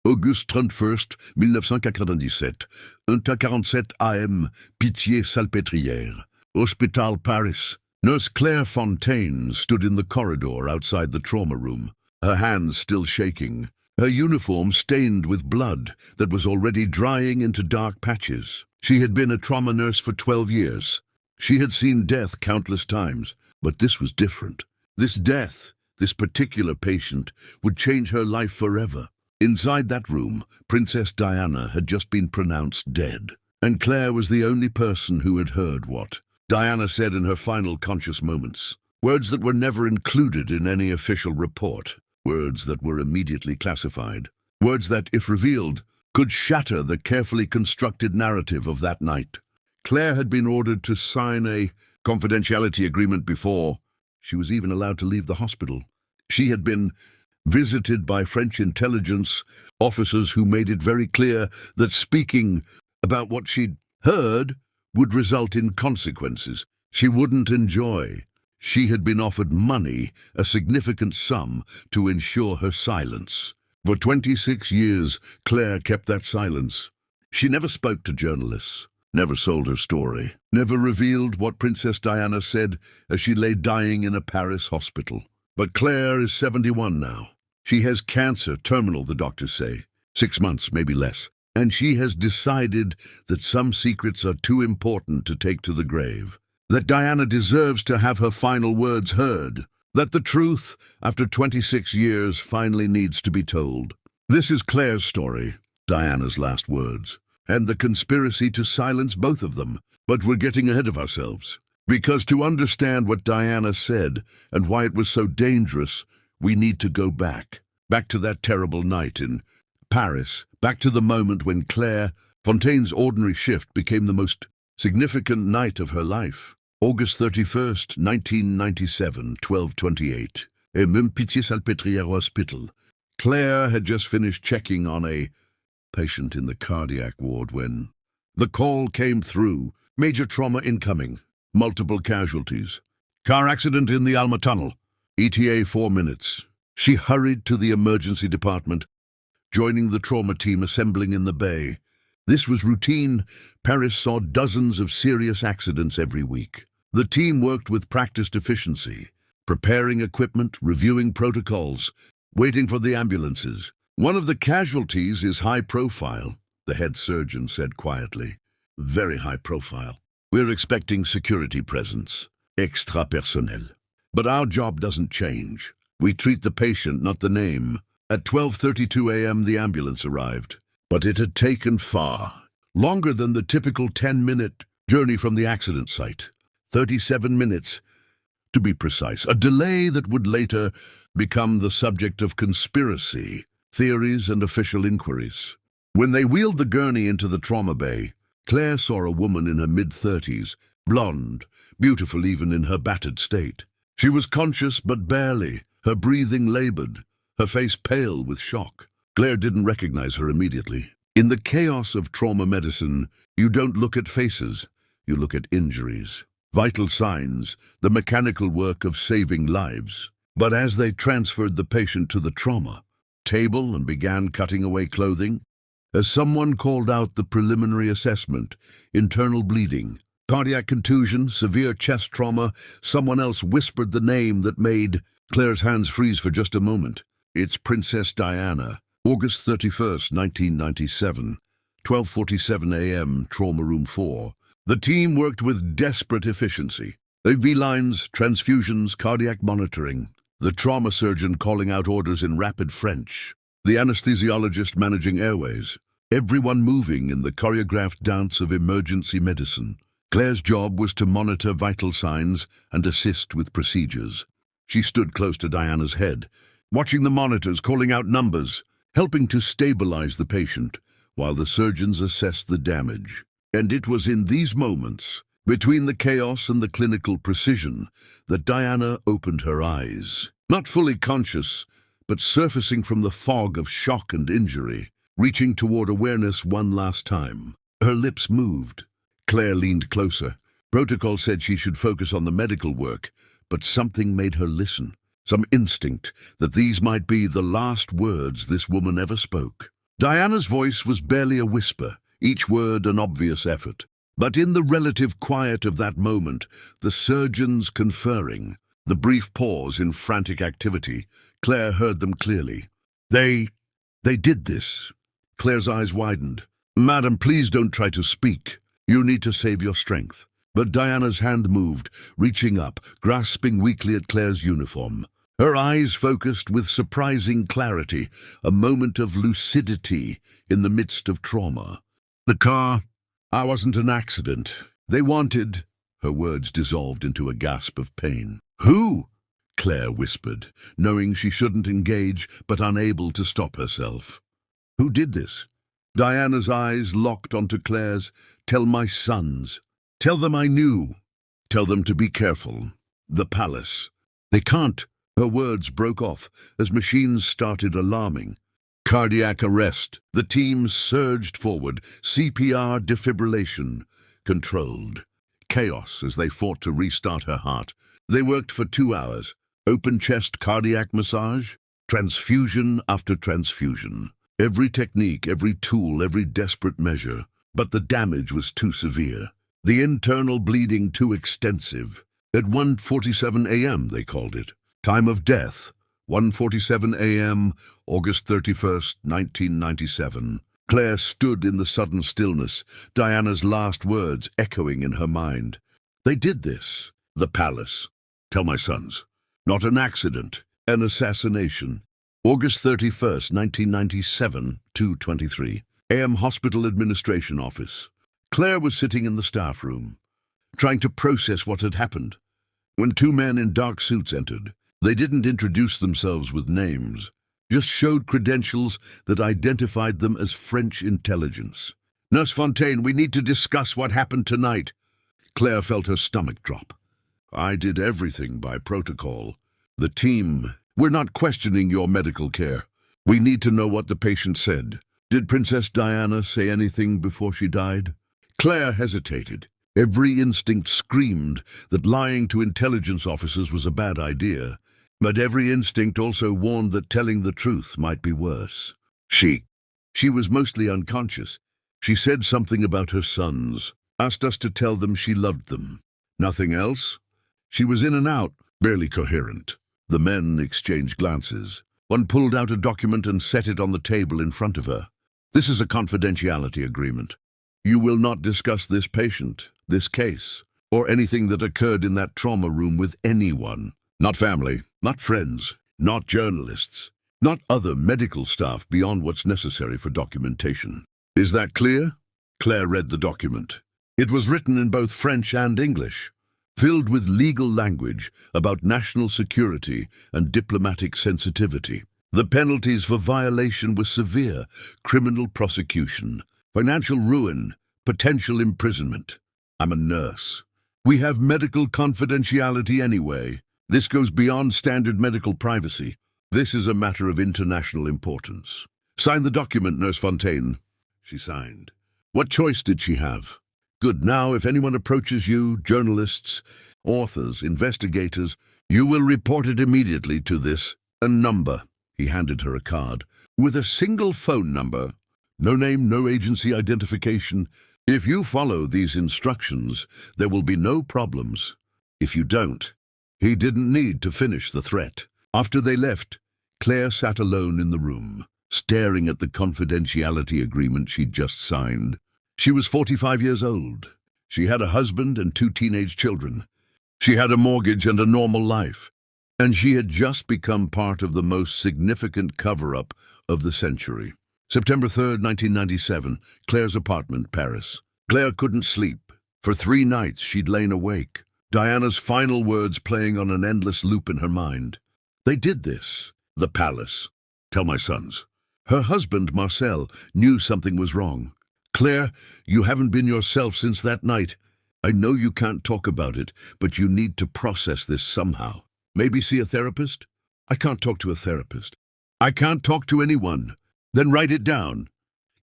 Auguste 31, 1997, 1h47 AM, Pitié-Salpêtrière, Hôpital Paris. Nurse Claire Fontaine stood in the corridor outside the trauma room, her hands still shaking, her uniform stained with blood that was already drying into dark patches. She had been a trauma nurse for 12 years. She had seen death countless times, but this was different. This death, this particular patient, would change her life forever. Inside that room, Princess Diana had just been pronounced dead, and Claire was the only person who had heard what Diana said in her final conscious moments. Words that were never included in any official report. Words that were immediately classified. Words that, if revealed, could shatter the carefully constructed narrative of that night. Claire had been ordered to sign a confidentiality agreement before she was even allowed to leave the hospital. She had been visited by French intelligence officers who made it very clear that speaking about what she'd heard would result in consequences she wouldn't enjoy. She had been offered money, a significant sum, to ensure her silence. For 26 years, Claire kept that silence. She never spoke to journalists, never sold her story, never revealed what Princess Diana said as she lay dying in a Paris hospital. But Claire is 71 now. She has cancer, terminal, the doctors say. 6 months, maybe less. And she has decided that some secrets are too important to take to the grave. That Diana deserves to have her final words heard. That the truth, after 26 years, finally needs to be told. This is Claire's story, Diana's last words, and the conspiracy to silence both of them. But we're getting ahead of ourselves. Because to understand what Diana said and why it was so dangerous, we need to go back. Back to that terrible night in Paris. Back to the moment when Claire Fontaine's ordinary shift became the most significant night of her life. August 31st, 1997, 12:28. Même Pitié-Salpêtrière Hospital. Claire had just finished checking on a patient in the cardiac ward when the call came through. Major trauma incoming. Multiple casualties. Car accident in the Alma Tunnel. ETA 4 minutes. She hurried to the emergency department, joining the trauma team assembling in the bay. This was routine. Paris saw dozens of serious accidents every week. The team worked with practiced efficiency, preparing equipment, reviewing protocols, waiting for the ambulances. One of the casualties is high profile, the head surgeon said quietly. Very high profile. We're expecting security presence, extra personnel. But our job doesn't change. We treat the patient, not the name. At 12:32 a.m. the ambulance arrived, but it had taken far longer than the typical 10-minute journey from the accident site. 37 minutes, to be precise, a delay that would later become the subject of conspiracy theories and official inquiries. When they wheeled the gurney into the trauma bay, Claire saw a woman in her mid-30s, blonde, beautiful even in her battered state. She was conscious but barely, her breathing labored, her face pale with shock. Claire didn't recognize her immediately. In the chaos of trauma medicine, you don't look at faces, you look at injuries, vital signs, the mechanical work of saving lives. But as they transferred the patient to the trauma table and began cutting away clothing, as someone called out the preliminary assessment, internal bleeding, cardiac contusion, severe chest trauma, someone else whispered the name that made Claire's hands freeze for just a moment. It's Princess Diana. August 31st, 1997, 12:47 a.m., Trauma Room 4. The team worked with desperate efficiency. IV lines, transfusions, cardiac monitoring. The trauma surgeon calling out orders in rapid French. The anesthesiologist managing airways. Everyone moving in the choreographed dance of emergency medicine. Claire's job was to monitor vital signs and assist with procedures. She stood close to Diana's head, watching the monitors, calling out numbers, helping to stabilize the patient, while the surgeons assessed the damage. And it was in these moments, between the chaos and the clinical precision, that Diana opened her eyes. Not fully conscious, but surfacing from the fog of shock and injury, reaching toward awareness one last time. Her lips moved. Claire leaned closer. Protocol said she should focus on the medical work, but something made her listen. Some instinct that these might be the last words this woman ever spoke. Diana's voice was barely a whisper, each word an obvious effort. But in the relative quiet of that moment, the surgeons conferring, the brief pause in frantic activity, Claire heard them clearly. They did this. Claire's eyes widened. Madam, please don't try to speak. You need to save your strength. But Diana's hand moved, reaching up, grasping weakly at Claire's uniform. Her eyes focused with surprising clarity, a moment of lucidity in the midst of trauma. The car, I wasn't an accident. They wanted... Her words dissolved into a gasp of pain. Who? Claire whispered, knowing she shouldn't engage, but unable to stop herself. Who did this? Diana's eyes locked onto Claire's. Tell my sons. Tell them I knew. Tell them to be careful. The palace. They can't. Her words broke off as machines started alarming. Cardiac arrest. The team surged forward. CPR defibrillation. Controlled. Chaos as they fought to restart her heart. They worked for 2 hours. Open chest cardiac massage. Transfusion after transfusion. Every technique, every tool, every desperate measure. But the damage was too severe. The internal bleeding too extensive. At 1:47 a.m., they called it. Time of death, 1:47 a.m., August 31st, 1997. Claire stood in the sudden stillness, Diana's last words echoing in her mind. They did this. The palace. Tell my sons. Not an accident, an assassination. August 31st, 1997, 2:23. AM Hospital Administration Office. Claire was sitting in the staff room, trying to process what had happened, when 2 men in dark suits entered. They didn't introduce themselves with names, just showed credentials that identified them as French intelligence. Nurse Fontaine, we need to discuss what happened tonight. Claire felt her stomach drop. I did everything by protocol. The team, we're not questioning your medical care. We need to know what the patient said. Did Princess Diana say anything before she died? Claire hesitated. Every instinct screamed that lying to intelligence officers was a bad idea, but every instinct also warned that telling the truth might be worse. She was mostly unconscious. She said something about her sons, asked us to tell them she loved them. Nothing else? She was in and out, barely coherent. The men exchanged glances. One pulled out a document and set it on the table in front of her. This is a confidentiality agreement. You will not discuss this patient, this case, or anything that occurred in that trauma room with anyone. Not family, not friends, not journalists, not other medical staff beyond what's necessary for documentation. Is that clear? Claire read the document. It was written in both French and English, filled with legal language about national security and diplomatic sensitivity. The penalties for violation were severe: criminal prosecution, financial ruin, potential imprisonment. I'm a nurse. We have medical confidentiality anyway. This goes beyond standard medical privacy. This is a matter of international importance. Sign the document, Nurse Fontaine. She signed. What choice did she have? Good. Now, if anyone approaches you, journalists, authors, investigators, you will report it immediately to this number. He handed her a card. With a single phone number. No name, no agency identification. If you follow these instructions, there will be no problems. If you don't... He didn't need to finish the threat. After they left, Claire sat alone in the room, staring at the confidentiality agreement she'd just signed. She was 45 years old. She had a husband and 2 teenage children. She had a mortgage and a normal life. And she had just become part of the most significant cover-up of the century. September 3rd, 1997, Claire's apartment, Paris. Claire couldn't sleep. For 3 nights she'd lain awake, Diana's final words playing on an endless loop in her mind. They did this. The palace. Tell my sons. Her husband, Marcel, knew something was wrong. Claire, you haven't been yourself since that night. I know you can't talk about it, but you need to process this somehow. Maybe see a therapist? I can't talk to a therapist. I can't talk to anyone. Then write it down.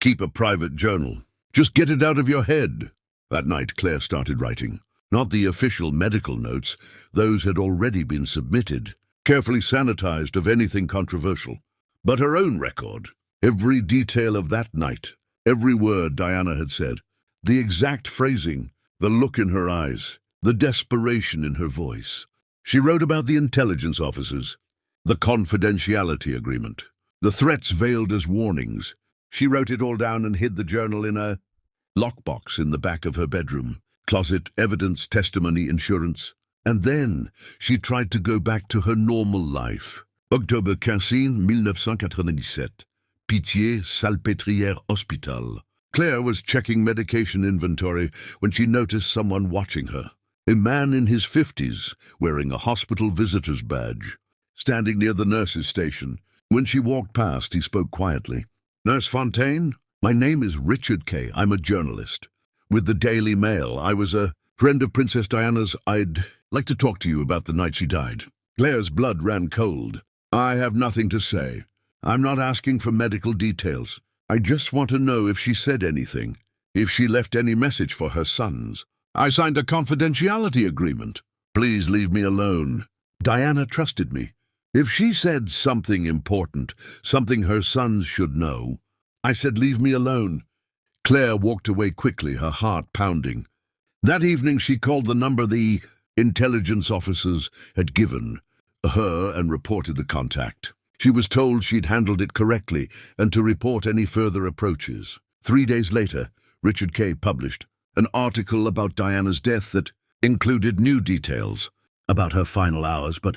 Keep a private journal. Just get it out of your head. That night, Claire started writing. Not the official medical notes. Those had already been submitted, carefully sanitized of anything controversial. But her own record. Every detail of that night, every word Diana had said, the exact phrasing, the look in her eyes, the desperation in her voice. She wrote about the intelligence officers, the confidentiality agreement, the threats veiled as warnings. She wrote it all down and hid the journal in a lockbox in the back of her bedroom. Closet, evidence, testimony, insurance. And then she tried to go back to her normal life. October 15, 1997. Pitié-Salpêtrière Hospital. Claire was checking medication inventory when she noticed someone watching her. A man in his 50s, wearing a hospital visitor's badge, standing near the nurse's station. When she walked past, he spoke quietly. "Nurse Fontaine? My name is Richard Kay. I'm a journalist. With the Daily Mail. I was a friend of Princess Diana's. I'd like to talk to you about the night she died." Claire's blood ran cold. "I have nothing to say. I'm not asking for medical details. I just want to know if she said anything, if she left any message for her sons. I signed a confidentiality agreement. Please leave me alone." Diana trusted me. If she said something important, something her sons should know, I said, "Leave me alone." Claire walked away quickly, her heart pounding. That evening she called the number the intelligence officers had given her and reported the contact. She was told she'd handled it correctly and to report any further approaches. 3 days later, Richard Kay published an article about Diana's death that included new details about her final hours, but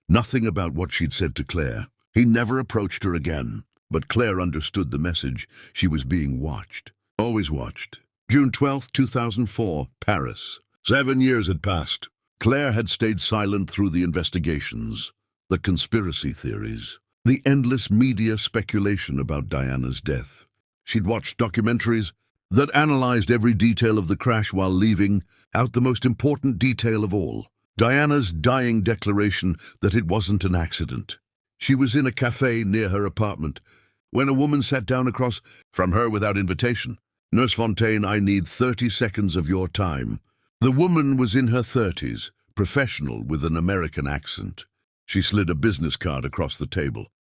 nothing about what she'd said to Claire. He never approached her again, but Claire understood the message. She was being watched. Always watched. June 12, 2004, Paris. 7 years had passed. Claire had stayed silent through the investigations, the conspiracy theories, the endless media speculation about Diana's death. She'd watched documentaries that analyzed every detail of the crash while leaving out the most important detail of all, Diana's dying declaration that it wasn't an accident. She was in a cafe near her apartment when a woman sat down across from her without invitation. "Nurse Fontaine, I need 30 seconds of your time." The woman was in her 30s, professional with an American accent. She slid a business card across the table.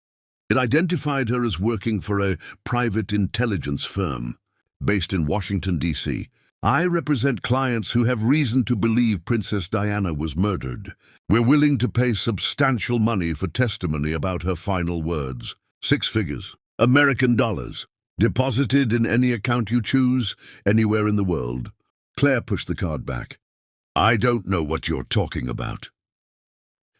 It identified her as working for a private intelligence firm based in Washington, D.C. "I represent clients who have reason to believe Princess Diana was murdered. We're willing to pay substantial money for testimony about her final words. 6 figures. American dollars. Deposited in any account you choose, anywhere in the world." Claire pushed the card back. "I don't know what you're talking about."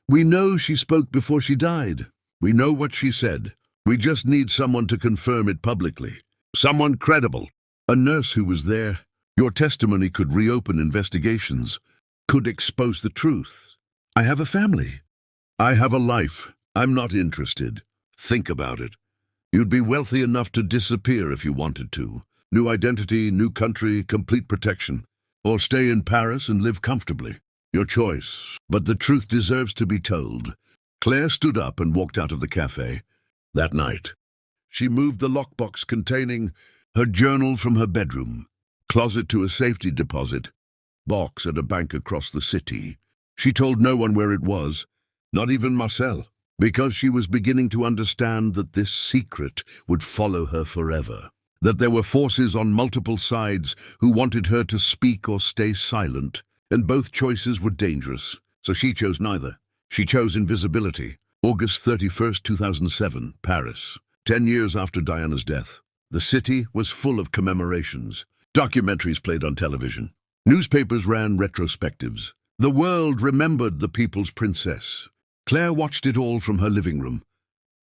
"We know she spoke before she died. We know what she said. We just need someone to confirm it publicly. Someone credible. A nurse who was there. Your testimony could reopen investigations, could expose the truth. I have a family. I have a life. I'm not interested. Think about it. You'd be wealthy enough to disappear if you wanted to. New identity, new country, complete protection. Or stay in Paris and live comfortably. Your choice. But the truth deserves to be told." Claire stood up and walked out of the cafe. That night, she moved the lockbox containing her journal from her bedroom, closet to a safety deposit, box at a bank across the city. She told no one where it was, not even Marcel, because she was beginning to understand that this secret would follow her forever, that there were forces on multiple sides who wanted her to speak or stay silent, and both choices were dangerous, so she chose neither. She chose invisibility. August 31st, 2007, Paris. 10 years after Diana's death. The city was full of commemorations. Documentaries played on television. Newspapers ran retrospectives. The world remembered the people's princess. Claire watched it all from her living room,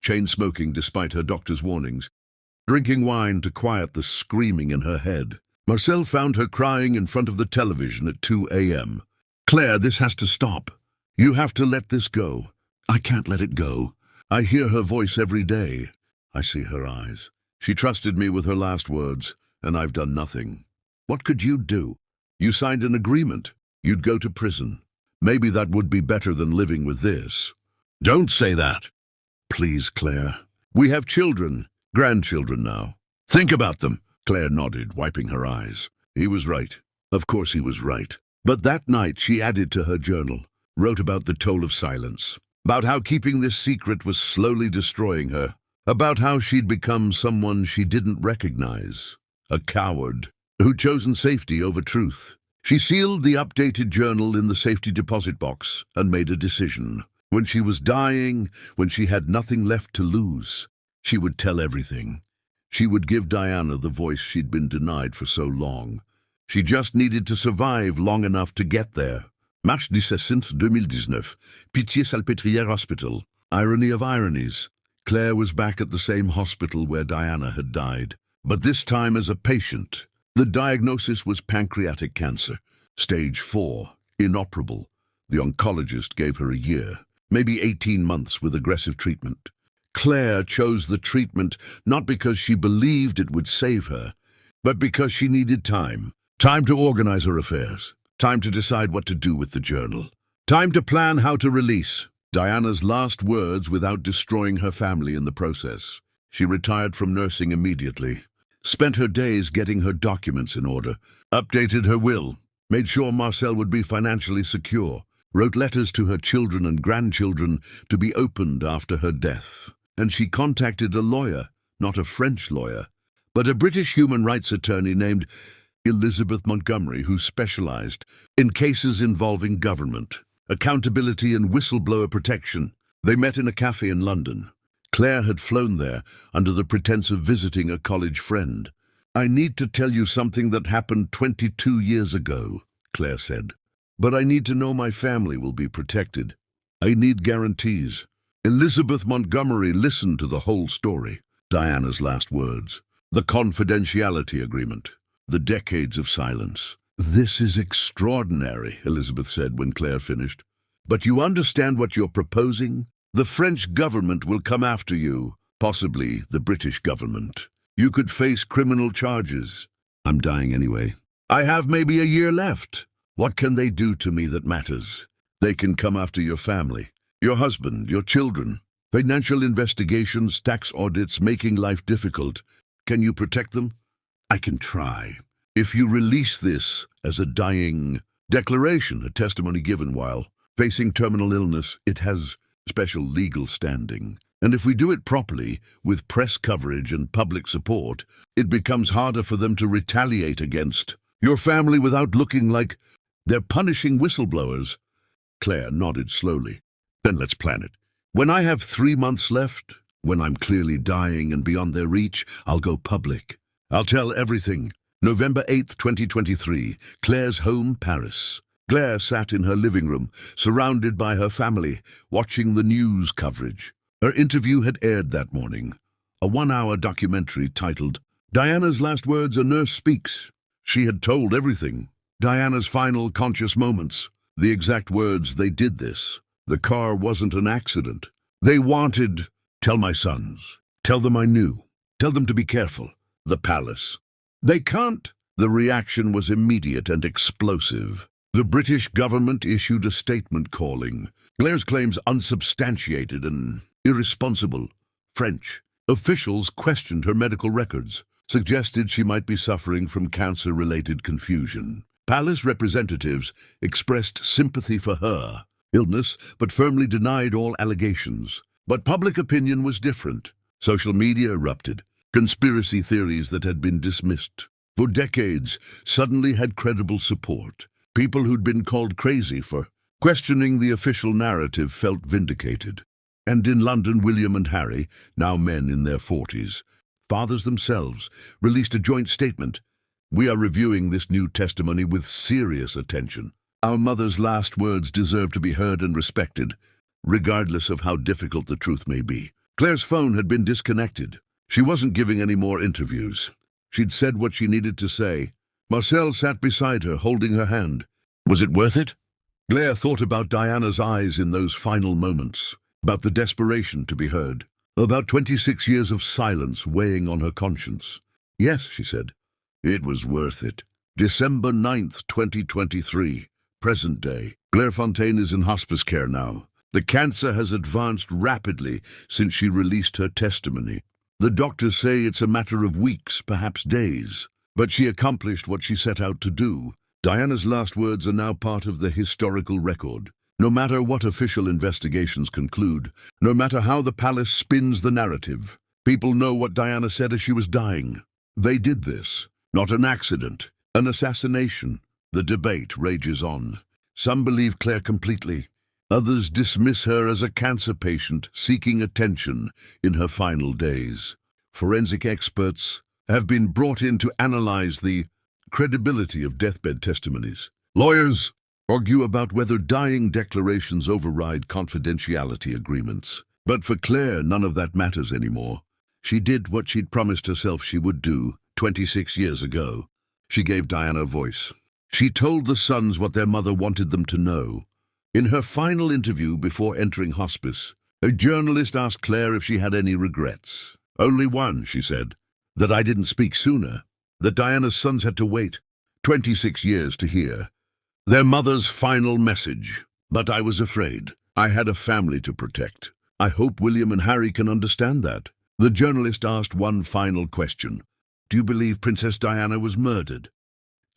chain-smoking despite her doctor's warnings, drinking wine to quiet the screaming in her head. Marcel found her crying in front of the television at 2 a.m. "Claire, this has to stop. You have to let this go." "I can't let it go. I hear her voice every day. I see her eyes. She trusted me with her last words, and I've done nothing." "What could you do? You signed an agreement. You'd go to prison. Maybe that would be better than living with this." "Don't say that." "Please, Claire. We have children, grandchildren now. Think about them." Claire nodded, wiping her eyes. He was right. Of course he was right. But that night she added to her journal, wrote about the toll of silence, about how keeping this secret was slowly destroying her. about how she'd become someone she didn't recognize, a coward who'd chosen safety over truth. She sealed the updated journal in the safety deposit box and made a decision. When she was dying, when she had nothing left to lose, she would tell everything. She would give Diana the voice she'd been denied for so long. She just needed to survive long enough to get there. March 16, 2019, Pitié-Salpêtrière Hospital. Irony of ironies. Claire was back at the same hospital where Diana had died, but this time as a patient. The diagnosis was pancreatic cancer, stage 4, inoperable. The oncologist gave her a year, maybe 18 months with aggressive treatment. Claire chose the treatment not because she believed it would save her, but because she needed time. Time to organize her affairs. Time to decide what to do with the journal. Time to plan how to release Diana's last words without destroying her family in the process. She retired from nursing immediately, spent her days getting her documents in order, updated her will, made sure Marcel would be financially secure, wrote letters to her children and grandchildren to be opened after her death. And she contacted a lawyer, not a French lawyer, but a British human rights attorney named Elizabeth Montgomery, who specialized in cases involving government, accountability and whistleblower protection. They met in a cafe in London. Claire had flown there under the pretense of visiting a college friend. "I need to tell you something that happened 22 years ago," Claire said. "But I need to know my family will be protected. I need guarantees." Elizabeth Montgomery listened to the whole story. Diana's last words, the confidentiality agreement, the decades of silence. "This is extraordinary," Elizabeth said when Claire finished. "But you understand what you're proposing? The French government will come after you, possibly the British government. You could face criminal charges." "I'm dying anyway. I have maybe a year left. What can they do to me that matters? They can come after your family, your husband, your children. Financial investigations, tax audits, making life difficult. Can you protect them?" "I can try. If you release this as a dying declaration, a testimony given while facing terminal illness, it has special legal standing. And if we do it properly, with press coverage and public support, it becomes harder for them to retaliate against your family without looking like they're punishing whistleblowers." Claire nodded slowly. "Then let's plan it. When I have 3 months left, when I'm clearly dying and beyond their reach, I'll go public. I'll tell everything." November 8, 2023, Claire's home, Paris. Claire sat in her living room, surrounded by her family, watching the news coverage. Her interview had aired that morning, a 1-hour documentary titled Diana's Last Words, A Nurse Speaks. She had told everything. Diana's final conscious moments, the exact words, "They did this. The car wasn't an accident. They wanted, tell my sons, tell them I knew, tell them to be careful. The palace. They can't." The reaction was immediate and explosive. The British government issued a statement calling Claire's claims unsubstantiated and irresponsible. French officials questioned her medical records, suggested she might be suffering from cancer-related confusion. Palace representatives expressed sympathy for her illness, but firmly denied all allegations. But public opinion was different. Social media erupted. Conspiracy theories that had been dismissed for decades suddenly had credible support. People who'd been called crazy for questioning the official narrative felt vindicated. And in London, William and Harry, now men in their 40s, fathers themselves, released a joint statement. "We are reviewing this new testimony with serious attention. Our mother's last words deserve to be heard and respected, regardless of how difficult the truth may be." Claire's phone had been disconnected. She wasn't giving any more interviews. She'd said what she needed to say. Marcel sat beside her, holding her hand. Was it worth it? Claire thought about Diana's eyes in those final moments, about the desperation to be heard, about 26 years of silence weighing on her conscience. "Yes," she said, "it was worth it." December 9th, 2023, present day. Claire Fontaine is in hospice care now. The cancer has advanced rapidly since she released her testimony. The doctors say it's a matter of weeks, perhaps days. But she accomplished what she set out to do. Diana's last words are now part of the historical record. No matter what official investigations conclude, no matter how the palace spins the narrative, People know what Diana said as she was dying. They did this. Not an accident. An assassination. The debate rages on. Some believe Claire completely. Others dismiss her as a cancer patient seeking attention in her final days. Forensic experts have been brought in to analyze the credibility of deathbed testimonies. Lawyers argue about whether dying declarations override confidentiality agreements. But for Claire, none of that matters anymore. She did what she'd promised herself she would do 26 years ago. She gave Diana a voice. She told the sons what their mother wanted them to know. In her final interview before entering hospice, a journalist asked Claire if she had any regrets. Only one, she said. That I didn't speak sooner. That Diana's sons had to wait 26 years to hear their mother's final message. But I was afraid. I had a family to protect. I hope William and Harry can understand that. The journalist asked one final question. Do you believe Princess Diana was murdered?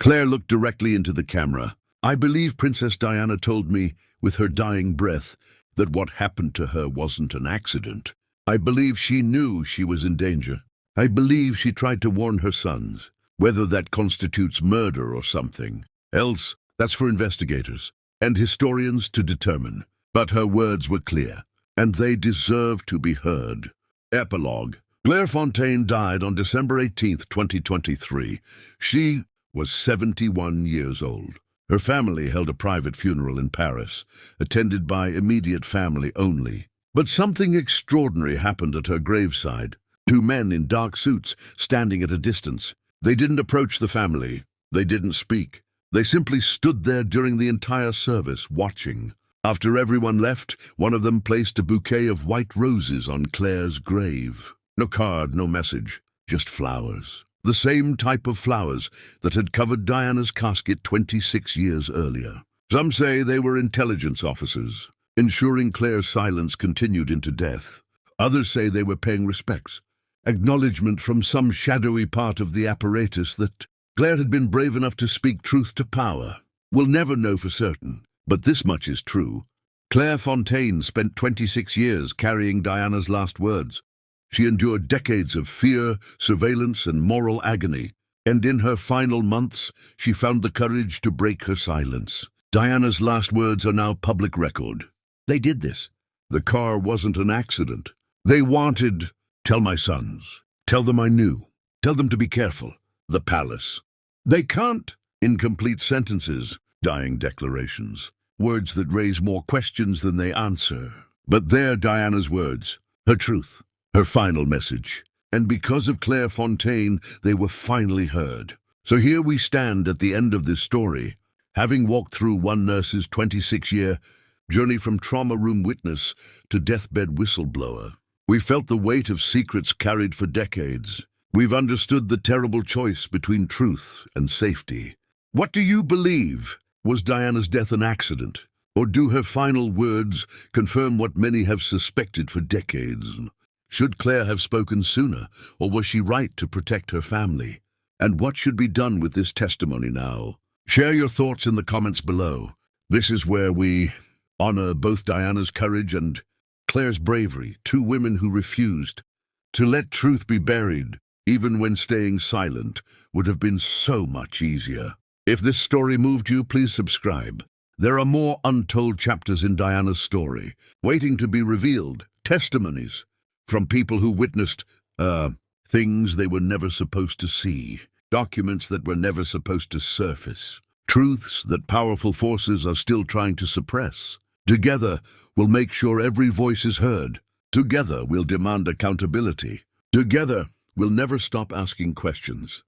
Claire looked directly into the camera. I believe Princess Diana told me, with her dying breath, that what happened to her wasn't an accident. I believe she knew she was in danger. I believe she tried to warn her sons. Whether that constitutes murder or something else, that's for investigators and historians to determine. But her words were clear, and they deserve to be heard. Epilogue. Claire Fontaine died on December 18, 2023. She was 71 years old. Her family held a private funeral in Paris, attended by immediate family only. But something extraordinary happened at her graveside. Two men in dark suits standing at a distance. They didn't approach the family. They didn't speak. They simply stood there during the entire service, watching. After everyone left, one of them placed a bouquet of white roses on Claire's grave. No card, no message, just flowers. The same type of flowers that had covered Diana's casket 26 years earlier. Some say they were intelligence officers, ensuring Claire's silence continued into death. Others say they were paying respects, acknowledgement from some shadowy part of the apparatus that Claire had been brave enough to speak truth to power. We'll never know for certain, but this much is true. Claire Fontaine spent 26 years carrying Diana's last words. She endured decades of fear, surveillance, and moral agony, and in her final months, she found the courage to break her silence. Diana's last words are now public record. They did this. The car wasn't an accident. They wanted, tell my sons, tell them I knew, tell them to be careful. The palace. They can't. Incomplete sentences, dying declarations, words that raise more questions than they answer. But they're Diana's words, her truth, her final message. And because of Claire Fontaine, they were finally heard. So here we stand at the end of this story, having walked through one nurse's 26-year journey from trauma room witness to deathbed whistleblower. We felt the weight of secrets carried for decades. We've understood the terrible choice between truth and safety. What do you believe? Was Diana's death an accident? Or do her final words confirm what many have suspected for decades? Should Claire have spoken sooner, or was she right to protect her family? And what should be done with this testimony now? Share your thoughts in the comments below. This is where we honor both Diana's courage and Claire's bravery, two women who refused to let truth be buried, even when staying silent would have been so much easier. If this story moved you, please subscribe. There are more untold chapters in Diana's story, waiting to be revealed, testimonies from people who witnessed, things they were never supposed to see, documents that were never supposed to surface, truths that powerful forces are still trying to suppress. Together, we'll make sure every voice is heard. Together, we'll demand accountability. Together, we'll never stop asking questions.